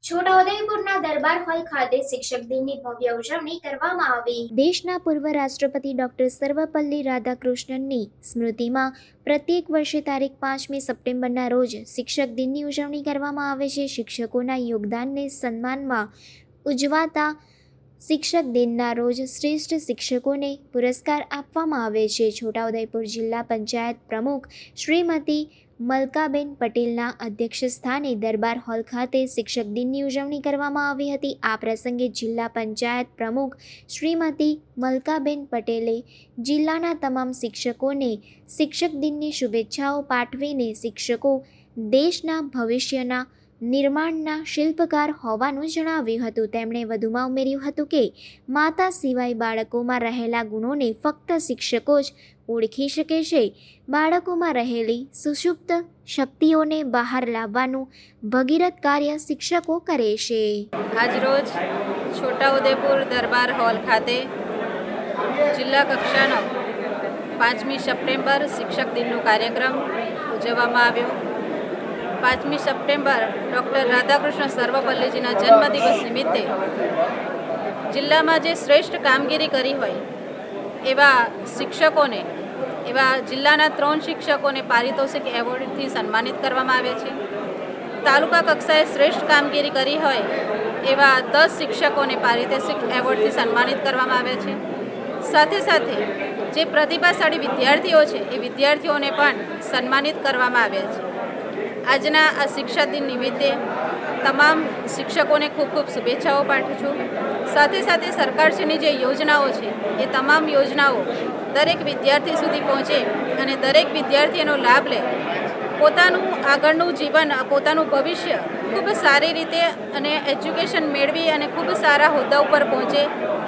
છોટાઉદેપુરના દરબાર hall ખાતે શિક્ષક દિનની ભવ્ય ઉજવણી કરવામાં આવી। દેશના પૂર્વ રાષ્ટ્રપતિ ડોક્ટર સર્વપલ્લી રાધાકૃષ્ણનની સ્મૃતિમાં પ્રત્યેક વર્ષે તારીખ 5મી સપ્ટેમ્બરના રોજ શિક્ષક દિનની ઉજવણી કરવામાં આવે છે। શિક્ષકોના યોગદાનને સન્માનમાં ઉજવાતા શિક્ષક દિનના રોજ શ્રેષ્ઠ શિક્ષકોને પુરસ્કાર આપવામાં આવે છે। છોટાઉદેપુર જિલ્લા પંચાયત પ્રમુખ શ્રીમતી મલકાબેન પટેલના અધ્યક્ષસ્થાને દરબાર હોલ ખાતે શિક્ષક દિનની ઉજવણી કરવામાં આવી હતી। આ પ્રસંગે જિલ્લા પંચાયત પ્રમુખ શ્રીમતી મલકાબેન પટેલે જિલ્લાના તમામ શિક્ષકોને શિક્ષક દિનની શુભેચ્છાઓ પાઠવીને શિક્ષકો દેશના ભવિષ્યના નિર્માણના શિલ્પકાર હોવાનું જણાવ્યું હતું। તેમણે વધુમાં ઉમેર્યું હતું કે માતા સિવાય બાળકોમાં રહેલા ગુણોને ફક્ત શિક્ષકો જ ઓળખી શકે છે। બાળકોમાં રહેલી સુષુપ્ત શક્તિઓને બહાર લાવવાનું ભગીરથ કાર્ય શિક્ષકો કરે છે। આજરોજ છોટાઉદેપુર દરબાર હોલ ખાતે જિલ્લા કક્ષાનો 5મી સપ્ટેમ્બર શિક્ષક દિનનો કાર્યક્રમ ઉજવવામાં આવ્યો। 5મી સપ્ટેમ્બર ડૉક્ટર રાધાકૃષ્ણ સર્વપલ્લીજીના જન્મદિવસ નિમિત્તે જિલ્લામાં જે શ્રેષ્ઠ કામગીરી કરી હોય એવા શિક્ષકોને, એવા જિલ્લાના 3 શિક્ષકોને પારિતોષિક એવોર્ડથી સન્માનિત કરવામાં આવે છે। તાલુકા કક્ષાએ શ્રેષ્ઠ કામગીરી કરી હોય એવા 10 શિક્ષકોને પારિતોષિક એવોર્ડથી સન્માનિત કરવામાં આવે છે। સાથે સાથે જે પ્રતિભાશાળી વિદ્યાર્થીઓ છે એ વિદ્યાર્થીઓને પણ સન્માનિત કરવામાં આવ્યા છે। આજના આ શિક્ષક દિન નિમિત્તે તમામ શિક્ષકોને ખૂબ ખૂબ શુભેચ્છાઓ પાઠવું છું। સાથે સાથે સરકારશ્રીની જે યોજનાઓ છે એ તમામ યોજનાઓ દરેક વિદ્યાર્થી સુધી પહોંચે અને દરેક વિદ્યાર્થી એનો લાભ લે, પોતાનું આગળનું જીવન, પોતાનું ભવિષ્ય ખૂબ સારી રીતે અને એજ્યુકેશન મેળવી અને ખૂબ સારા હોદ્દા ઉપર પહોંચે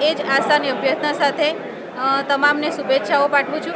એ જ આશાની અભ્યર્થના સાથે તમામને શુભેચ્છાઓ પાઠવું છું।